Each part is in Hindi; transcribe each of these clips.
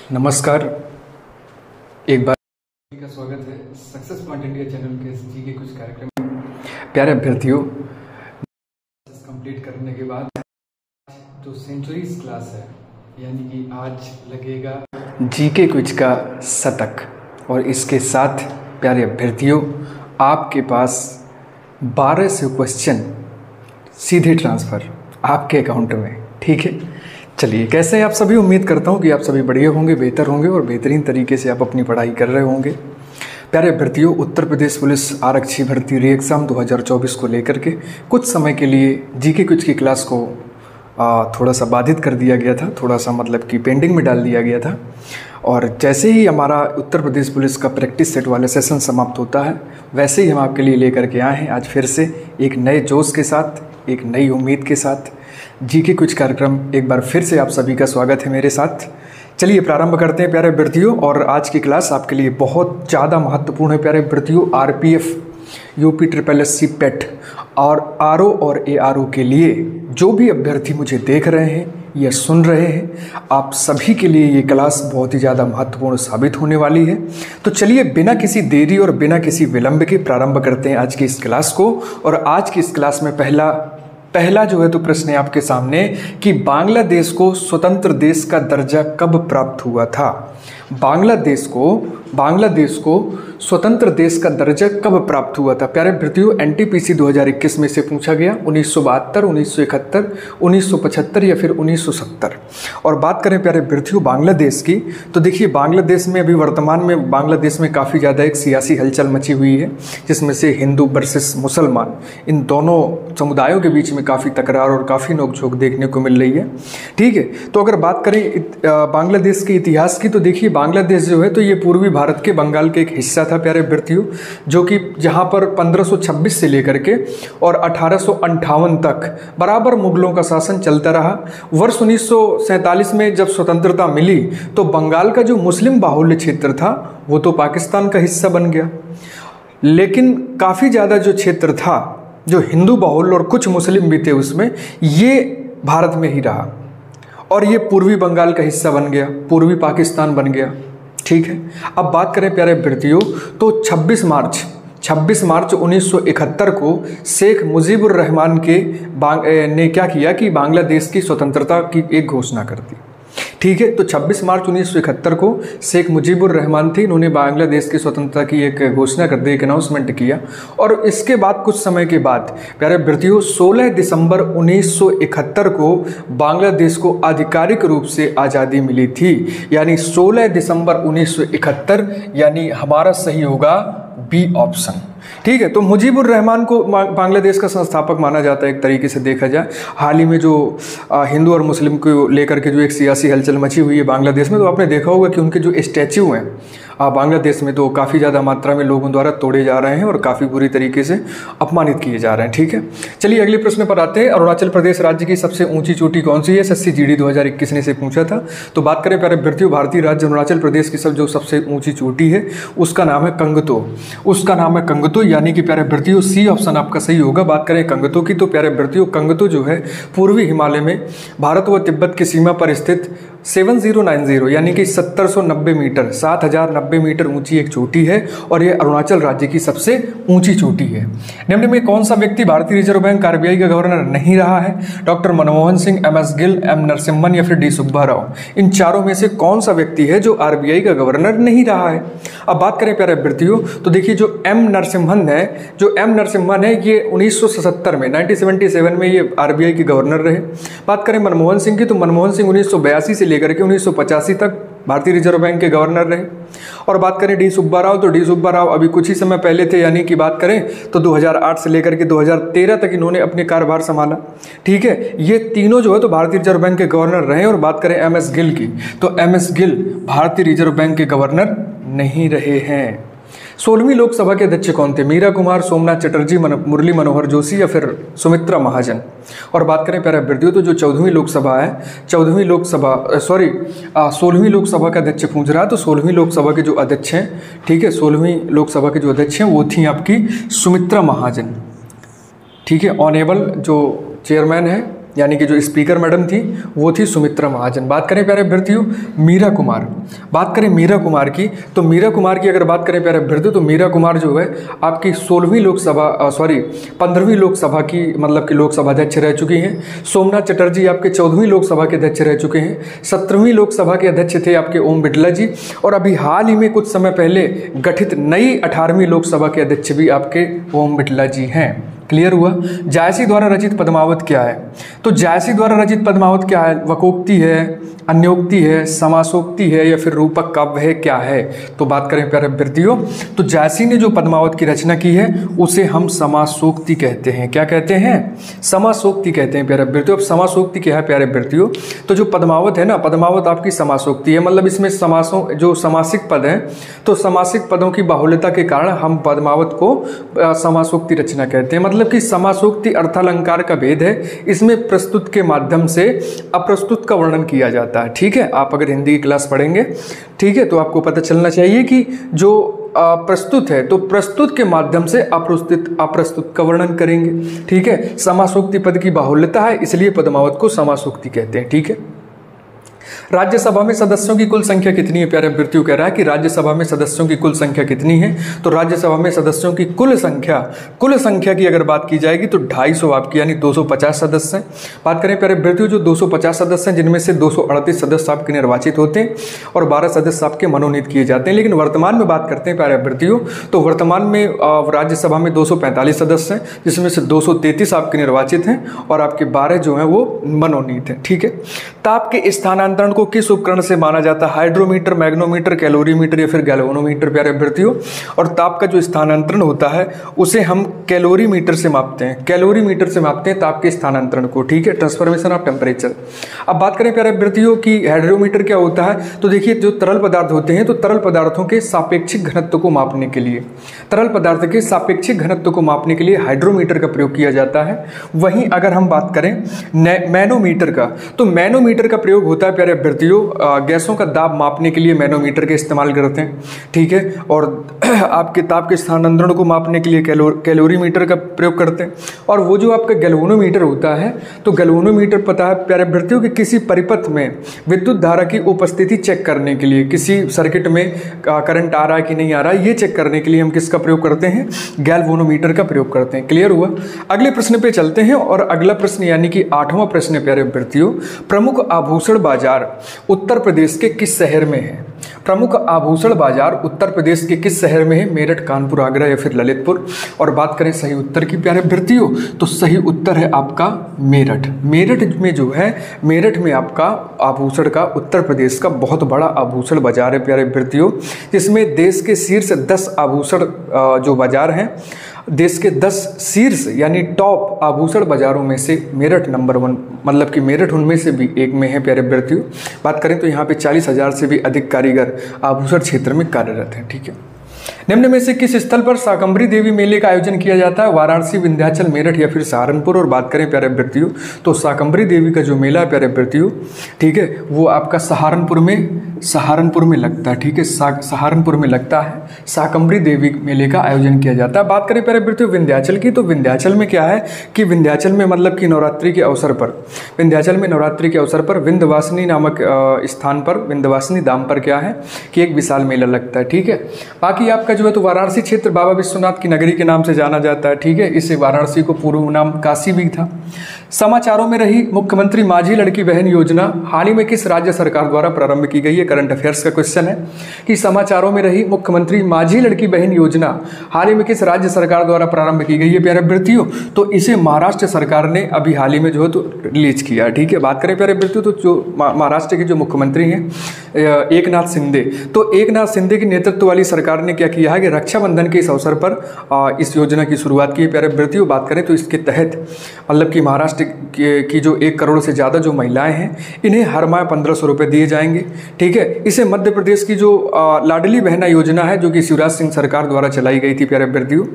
नमस्कार, एक बार का स्वागत है सक्सेस पॉइंट इंडिया चैनल के जी के कुछ कार्यक्रम में। प्यारे अभ्यर्थियों, कंप्लीट करने के बाद जो सेंचुरीज क्लास है, यानी कि आज लगेगा जी के कुछ का शतक, और इसके साथ प्यारे अभ्यर्थियों आपके पास 1200 क्वेश्चन सीधे ट्रांसफ़र आपके अकाउंट में। ठीक है, चलिए कैसे हैं आप सभी। उम्मीद करता हूं कि आप सभी बढ़िया होंगे, बेहतर होंगे और बेहतरीन तरीके से आप अपनी पढ़ाई कर रहे होंगे। प्यारे अभ्यर्थियों, उत्तर प्रदेश पुलिस आरक्षी भर्ती री एग्ज़ाम 2024 को लेकर के कुछ समय के लिए जीके कुछ की क्लास को थोड़ा सा बाधित कर दिया गया था, थोड़ा सा मतलब कि पेंडिंग में डाल दिया गया था। और जैसे ही हमारा उत्तर प्रदेश पुलिस का प्रैक्टिस सेट वाला सेशन समाप्त होता है, वैसे ही हम आपके लिए लेकर के आए हैं आज फिर से एक नए जोश के साथ, एक नई उम्मीद के साथ जी के कुछ कार्यक्रम। एक बार फिर से आप सभी का स्वागत है मेरे साथ। चलिए प्रारंभ करते हैं प्यारे अभ्यर्थियों। और आज की क्लास आपके लिए बहुत ज़्यादा महत्वपूर्ण है प्यारे अभ्यर्थियों। आरपीएफ, यूपी पेट और आरओ और एआरओ के लिए जो भी अभ्यर्थी मुझे देख रहे हैं या सुन रहे हैं, आप सभी के लिए ये क्लास बहुत ही ज़्यादा महत्वपूर्ण साबित होने वाली है। तो चलिए बिना किसी देरी और बिना किसी विलंब के प्रारंभ करते हैं आज की इस क्लास को। और आज की इस क्लास में पहला जो है तो प्रश्न है आपके सामने कि बांग्लादेश को स्वतंत्र देश का दर्जा कब प्राप्त हुआ था। बांग्लादेश को स्वतंत्र देश का दर्जा कब प्राप्त हुआ था। प्यारे अभ्यर्थियों, एनटीपीसी 2021 में से पूछा गया 1972, 1971, 1975 या फिर 1970। और बात करें प्यारे अभ्यर्थियों बांग्लादेश की, तो देखिए बांग्लादेश में अभी वर्तमान में बांग्लादेश में काफ़ी ज़्यादा एक सियासी हलचल मची हुई है, जिसमें से हिंदू वर्सेस मुसलमान, इन दोनों समुदायों के बीच में काफ़ी तकरार और काफ़ी नोकझोंक देखने को मिल रही है। ठीक है, तो अगर बात करें बांग्लादेश के इतिहास की, तो देखिए बांग्लादेश जो है तो ये पूर्वी भारत के बंगाल के एक हिस्सा था प्यारे अभ्यर्थियों, जो कि जहाँ पर 1526 से लेकर के और 1858 तक बराबर मुगलों का शासन चलता रहा। वर्ष 1947 में जब स्वतंत्रता मिली तो बंगाल का जो मुस्लिम बाहुल्य क्षेत्र था वो तो पाकिस्तान का हिस्सा बन गया, लेकिन काफ़ी ज़्यादा जो क्षेत्र था जो हिंदू बाहुल्य और कुछ मुस्लिम भी थे उसमें, ये भारत में ही रहा और ये पूर्वी बंगाल का हिस्सा बन गया, पूर्वी पाकिस्तान बन गया। ठीक है, अब बात करें प्यारे अभ्यर्थियों तो 26 मार्च 1971 को शेख मुजीबुर रहमान ने क्या किया कि बांग्लादेश की स्वतंत्रता की एक घोषणा कर दी। ठीक है, तो 26 मार्च 1971 को शेख मुजीबुर रहमान थे, इन्होंने बांग्लादेश की स्वतंत्रता की एक घोषणा कर दी, एक अनाउंसमेंट किया। और इसके बाद कुछ समय के बाद प्यारे अभ्यर्थियों 16 दिसंबर 1971 को बांग्लादेश को आधिकारिक रूप से आज़ादी मिली थी। यानी 16 दिसंबर 1971, यानी हमारा सही होगा बी ऑप्शन। ठीक है, तो मुजीबुर रहमान को बांग्लादेश का संस्थापक माना जाता है एक तरीके से देखा जाए। हाल ही में जो हिंदू और मुस्लिम को लेकर के जो एक सियासी हलचल मची हुई है बांग्लादेश में, तो आपने देखा होगा कि उनके जो स्टैच्यू हैं बांग्लादेश में तो काफ़ी ज़्यादा मात्रा में लोगों द्वारा तोड़े जा रहे हैं और काफ़ी बुरी तरीके से अपमानित किए जा रहे हैं। ठीक है, चलिए अगले प्रश्न पर आते हैं। अरुणाचल प्रदेश राज्य की सबसे ऊंची चोटी कौन सी है। एसएससी जीडी 2021 ने से पूछा था। तो बात करें प्यारे अभ्यर्थियों, भारतीय राज्य अरुणाचल प्रदेश की जो सबसे ऊंची चोटी है उसका नाम है कंगतो, यानी कि प्यारे अभ्यर्थियों सी ऑप्शन आपका सही होगा। बात करें कंगतो की, तो प्यारे अभ्यर्थियों कंगतो जो है पूर्वी हिमालय में भारत व तिब्बत की सीमा पर स्थित 7090 यानी कि 790 मीटर 7090 मीटर ऊंची एक चोटी है और यह अरुणाचल राज्य की सबसे ऊंची चोटी है। निम्न में कौन सा व्यक्ति भारतीय रिजर्व बैंक आरबीआई का गवर्नर नहीं रहा है। Doctor Manmohan Singh, MS Gill, M Narasimhan या फिर डी सुब्बा राव। इन चारों में से कौन सा व्यक्ति है जो आरबीआई का गवर्नर नहीं रहा है। अब बात करें प्यारे अभ्यर्थियों, तो देखिए जो एम नरसिम्हन है ये 1977 में 1977 में ये आरबीआई के गवर्नर रहे। बात करें मनमोहन सिंह की, तो मनमोहन सिंह 1982 से लेकर के 1985 तक भारतीय रिजर्व बैंक के गवर्नर रहे। और बात करें डी सुब्बा राव, तो डी सुब्बा राव अभी कुछ ही समय पहले थे, यानी कि बात करें तो 2008 से लेकर के 2013 तक इन्होंने अपने कार्यभार संभाला। ठीक है, ये तीनों जो है तो भारतीय रिजर्व बैंक के गवर्नर रहे। और बात करें एमएस गिल की, तो एमएस गिल भारतीय रिजर्व बैंक के गवर्नर नहीं रहे हैं। 16वीं लोकसभा के अध्यक्ष कौन थे। मीरा कुमार, सोमनाथ चटर्जी, मुरली मनोहर जोशी या फिर सुमित्रा महाजन। और बात करें प्यारे अभ्यर्थियों तो जो 16वीं लोकसभा का अध्यक्ष पूछ रहा है, तो 16वीं लोकसभा के जो अध्यक्ष हैं, ठीक है, 16वीं लोकसभा के जो अध्यक्ष हैं वो थी आपकी सुमित्रा महाजन। ठीक है, ऑनेबल जो चेयरमैन है यानी कि जो स्पीकर मैडम थी वो थी सुमित्रा महाजन। बात करें प्यारे अभ्यर्थियों मीरा कुमार, बात करें मीरा कुमार की, तो मीरा कुमार की अगर बात करें प्यारे अभ्यर्थियों तो मीरा कुमार जो है आपकी 15वीं लोकसभा की मतलब कि लोकसभा अध्यक्ष रह चुकी हैं। सोमनाथ चटर्जी आपके 14वीं लोकसभा के अध्यक्ष रह चुके हैं। 17वीं लोकसभा के अध्यक्ष थे आपके ओम बिरला जी, और अभी हाल ही में कुछ समय पहले गठित नई 18वीं लोकसभा के अध्यक्ष भी आपके ओम बिरला जी हैं। क्लियर हुआ। जायसी द्वारा रचित पद्मावत क्या है? तो जायसी द्वारा रचित पद्मावत क्या है? वकोक्ति है, अन्योक्ति है, समासोक्ति है, या फिर रूपक काव्य है, क्या है? तो बात करें प्यारे अभ्यर्थियों तो जायसी ने जो पद्मावत की रचना की है उसे हम समासोक्ति कहते हैं। क्या कहते हैं? समासोक्ति कहते हैं प्यारे अभ्यर्थियों। अब समासोक्ति क्या है प्यारे अभ्यर्थियों? तो जो पद्मावत है ना, पद्मावत आपकी समासोक्ति है, मतलब इसमें समासों जो समासिक पद हैं तो समासिक पदों की बाहुल्यता के कारण हम पद्मावत को समासोक्ति रचना कहते हैं। मतलब कि समासोक्ति अर्थालंकार का भेद है, इसमें प्रस्तुत के माध्यम से अप्रस्तुत का वर्णन किया जाता है। ठीक है, आप अगर हिंदी की क्लास पढ़ेंगे ठीक है तो आपको पता चलना चाहिए कि जो प्रस्तुत है तो प्रस्तुत के माध्यम से अप्रस्तुत का वर्णन करेंगे। ठीक है, समासोक्ति पद की बाहुल्यता है इसलिए पद्मावत को समासोक्ति कहते हैं। ठीक है, राज्यसभा में सदस्यों की कुल संख्या कितनी है? प्यारे अभ्यर्थियों कह रहा है कि राज्यसभा में सदस्यों की कुल संख्या कितनी है? तो राज्यसभा में सदस्यों की कुल संख्या की अगर बात की जाएगी तो 250 आपकी यानी 250 सदस्य हैं। बात करें प्यारे अभ्यर्थियों जो 250 सदस्य हैं जिनमें से 238 सदस्य आपके निर्वाचित होते हैं और 12 सदस्य आपके मनोनीत किए जाते हैं। लेकिन वर्तमान में बात करते हैं प्यारे अभ्यर्थियों तो वर्तमान में राज्यसभा में 245 सदस्य हैं जिसमें से 233 आपके निर्वाचित हैं और आपके 12 जो हैं वो मनोनीत हैं। ठीक है, ताप के स्थानांतरण को किस उपकरण से माना जाता है? हाइड्रोमीटर, मैग्नोमीटर, कैलोरीमीटर या फिर गैल्वेनोमीटर प्यारे अभ्यर्थियों। और ताप का जो स्थानांतरण होता है उसे हम कैलोरीमीटर से मापते हैं, कैलोरीमीटर से मापते हैं ताप के स्थानांतरण को। ठीक है, ट्रांसफॉर्मेशन ऑफ टेम्परेचर। अब बात करें प्यारे अभ्यर्थियों की हाइड्रोमीटर क्या होता है? तो देखिए जो तरल पदार्थ होते हैं तो तरल पदार्थों के सापेक्षिक घनत्व को मापने के लिए, तरल पदार्थ के सापेक्षिक घनत्व को मापने के लिए हाइड्रोमीटर का प्रयोग किया जाता है। वहीं अगर हम बात करें मैनोमीटर का तो मैनोमीटर का प्रयोग होता है प्यारे अभ्यर्थियों गैसों का दाब मापने के लिए मैनोमीटर का इस्तेमाल करते हैं। ठीक है, और आपके ताप के स्थानांतरण को मापने के लिए कैलोरीमीटर का प्रयोग करते हैं। और वो जो आपका गैल्वेनोमीटर होता है तो गैल्वेनोमीटर पता है प्यारे अभ्यर्थियों कि किसी परिपथ में विद्युत धारा की उपस्थिति चेक करने के लिए, किसी सर्किट में करंट आ रहा है कि नहीं आ रहा है ये चेक करने के लिए हम किसका प्रयोग करते हैं? गैल्वेनोमीटर का प्रयोग करते हैं। क्लियर हुआ। अगले प्रश्न पे चलते हैं और अगला प्रश्न यानी कि 8वां प्रश्न है प्यारे अभ्यर्थियों, प्रमुख आभूषण बाजार उत्तर प्रदेश के किस शहर में है? प्रमुख आभूषण बाजार उत्तर प्रदेश के किस शहर में है? मेरठ, कानपुर, आगरा या फिर ललितपुर। और बात करें सही उत्तर की प्यारे अभ्यर्थियों तो सही उत्तर है आपका मेरठ। मेरठ में जो है, मेरठ में आपका आभूषण का उत्तर प्रदेश का बहुत बड़ा आभूषण बाजार है प्यारे अभ्यर्थियों, जिसमें देश के शीर्ष 10 आभूषण जो बाजार हैं, देश के 10 शीर्ष यानी टॉप आभूषण बाजारों में से मेरठ नंबर 1, मतलब कि मेरठ उनमें से भी एक में है प्यारे अभ्यर्थियों। बात करें तो यहाँ पे 40,000 से भी अधिक कारीगर आभूषण क्षेत्र में कार्यरत हैं। ठीक है, निम्न में से किस स्थल पर शाकंभरी देवी मेले का आयोजन किया जाता है? वाराणसी, विंध्याचल, मेरठ या फिर सहारनपुर। और बात करें प्यारे अभ्यर्थियों तो शाकंभरी देवी का जो मेला है प्यारे अभ्यर्थियों ठीक है वो आपका सहारनपुर में लगता है। ठीक है, सहारनपुर में लगता है, शाकंभरी देवी मेले का आयोजन किया जाता है। बात करें प्यारे अभ्यर्थियों विंध्याचल की तो विंध्याचल में क्या है कि विंध्याचल में मतलब कि नवरात्रि के अवसर पर विंध्यवासिनी नामक स्थान पर, विंध्यवासिनी धाम पर क्या है कि एक विशाल मेला लगता है। ठीक है, बाकी आपका जो है तो वाराणसी क्षेत्र बाबा विश्वनाथ की नगरी के नाम से जाना जाता है। ठीक है, इसे वाराणसी को पूर्व नाम काशी भी था। समाचारों में रही मुख्यमंत्री माझी लड़की बहन योजना हाल ही में किस राज्य सरकार द्वारा प्रारंभ की गई है? करंट अफेयर्स का क्वेश्चन है कि समाचारों में रही मुख्यमंत्री माझी लड़की बहन योजना हाल ही में किस राज्य सरकार द्वारा प्रारंभ की गई है प्यारे अभ्यर्थियों? तो इसे महाराष्ट्र सरकार ने अभी हाल ही में जो है तो रिलीज किया। ठीक है, बात करें प्यारे अभ्यर्थियों तो जो महाराष्ट्र के जो मुख्यमंत्री हैं एकनाथ शिंदे, तो एकनाथ शिंदे के नेतृत्व वाली सरकार ने क्या किया है कि रक्षाबंधन के इस अवसर पर इस योजना की शुरुआत की है प्यारे अभ्यर्थियों। बात करें तो इसके तहत मतलब कि महाराष्ट्र की जो 1 करोड़ से ज़्यादा जो महिलाएं हैं इन्हें हर माह 1500 रुपये दिए जाएंगे। ठीक है, इसे मध्य प्रदेश की जो लाडली बहना योजना है जो कि शिवराज सिंह सरकार द्वारा चलाई गई थी प्यारे अभ्यर्थियों,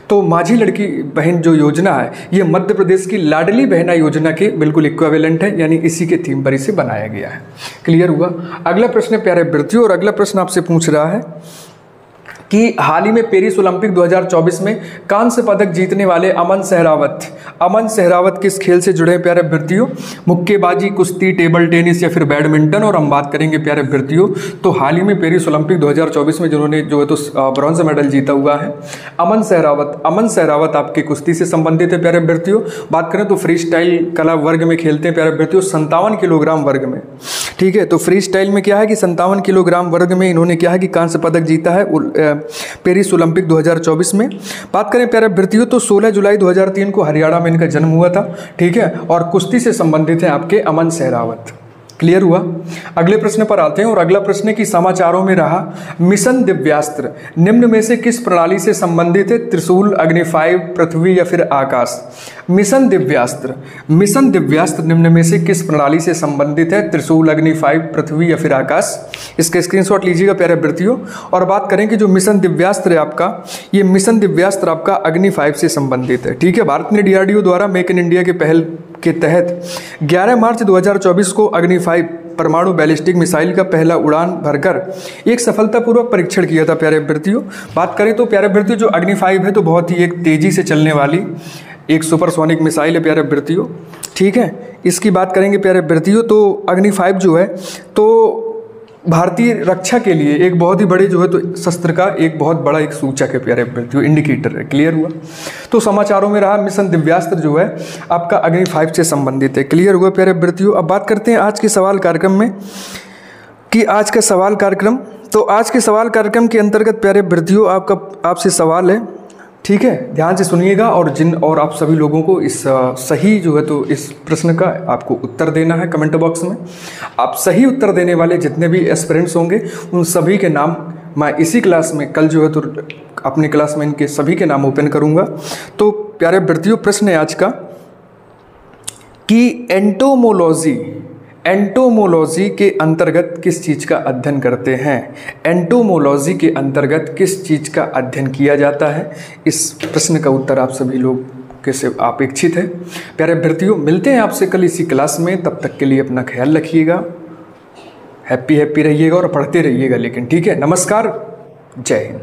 तो माझी लड़की बहन जो योजना है ये मध्य प्रदेश की लाडली बहना योजना के बिल्कुल इक्विवेलेंट है, यानी इसी के थीम पर इसे बनाया गया है। क्लियर हुआ। अगला प्रश्न प्यारे अभ्यर्थियों और अगला प्रश्न आपसे पूछ रहा है कि हाल ही में पेरिस ओलंपिक 2024 में कांस्य पदक जीतने वाले अमन सहरावत किस खेल से जुड़े हैं प्यारे अभ्यर्थियों? मुक्केबाजी, कुश्ती, टेबल टेनिस या फिर बैडमिंटन। और हम बात करेंगे प्यारे अभ्यर्थियों तो हाल ही में पेरिस ओलंपिक 2024 में जिन्होंने जो है तो ब्रॉन्ज मेडल जीता हुआ है अमन सहरावत आपके कुश्ती से संबंधित है प्यारे अभ्यर्थियों। बात करें तो फ्री स्टाइल कला वर्ग में खेलते हैं प्यारे अभ्यर्थियों 57 किलोग्राम वर्ग में। ठीक है, तो फ्री स्टाइल में क्या है कि 57 किलोग्राम वर्ग में इन्होंने क्या है कि कांस्य पदक जीता है पेरिस ओलंपिक 2024 में। बात करें प्यारे अभ्यर्थियों तो 16 जुलाई 2003 को हरियाणा में इनका जन्म हुआ था। ठीक है, और कुश्ती से संबंधित है आपके अमन सहरावत। क्लियर हुआ? अगले प्रश्न पर आते हैं और अगला प्रश्न की समाचारों में रहा मिशन दिव्यास्त्र निम्न में से किस प्रणाली से संबंधित है? त्रिशूल, अग्नि 5, पृथ्वी या फिर आकाश। मिशन दिव्यास्त्र निम्न में से किस प्रणाली से संबंधित है? त्रिशूल, अग्नि 5, पृथ्वी या फिर आकाश। इसका स्क्रीनशॉट लीजिएगा प्यारे अभ्यर्थियों। और बात करें कि जो मिशन दिव्यास्त्र है आपका, ये मिशन दिव्यास्त्र आपका अग्नि 5 से संबंधित है। ठीक है, भारत ने DRDO द्वारा मेक इन इंडिया के पहल के तहत 11 मार्च 2024 को अग्नि 5 परमाणु बैलिस्टिक मिसाइल का पहला उड़ान भरकर एक सफलतापूर्वक परीक्षण किया था प्यारे अभ्यर्थियों। बात करें तो प्यारे अभ्यर्थियों जो अग्नि 5 है तो बहुत ही एक तेजी से चलने वाली एक सुपरसोनिक मिसाइल है प्यारे अभ्यर्थियों। ठीक है, इसकी बात करेंगे प्यारे अभ्यर्थियों तो अग्नि 5 जो है तो भारतीय रक्षा के लिए एक बहुत ही बड़े जो है तो शस्त्र का एक बहुत बड़ा एक सूचक है प्यारे अभ्यर्थियों, इंडिकेटर है। क्लियर हुआ? तो समाचारों में रहा मिशन दिव्यास्त्र जो है आपका अग्नि 5 से संबंधित है। क्लियर हुआ प्यारे अभ्यर्थियों? अब बात करते हैं आज के सवाल कार्यक्रम में कि आज का सवाल कार्यक्रम, तो आज के सवाल कार्यक्रम के अंतर्गत प्यारे अभ्यर्थियों आपसे सवाल है। ठीक है, ध्यान से सुनिएगा और आप सभी लोगों को इस सही जो है तो इस प्रश्न का आपको उत्तर देना है कमेंट बॉक्स में। आप सही उत्तर देने वाले जितने भी एस्पिरेंट्स होंगे उन सभी के नाम मैं इसी क्लास में कल जो है तो अपनी क्लास में इनके सभी के नाम ओपन करूंगा। तो प्यारे अभ्यर्थियों प्रश्न है आज का कि एंटोमोलॉजी के अंतर्गत किस चीज़ का अध्ययन करते हैं? एंटोमोलॉजी के अंतर्गत किस चीज़ का अध्ययन किया जाता है? इस प्रश्न का उत्तर आप सभी लोग कैसे अपेक्षित है। प्यारे अभ्यर्थियों मिलते हैं आपसे कल इसी क्लास में, तब तक के लिए अपना ख्याल रखिएगा, हैप्पी रहिएगा और पढ़ते रहिएगा लेकिन। ठीक है, नमस्कार, जय हिंद।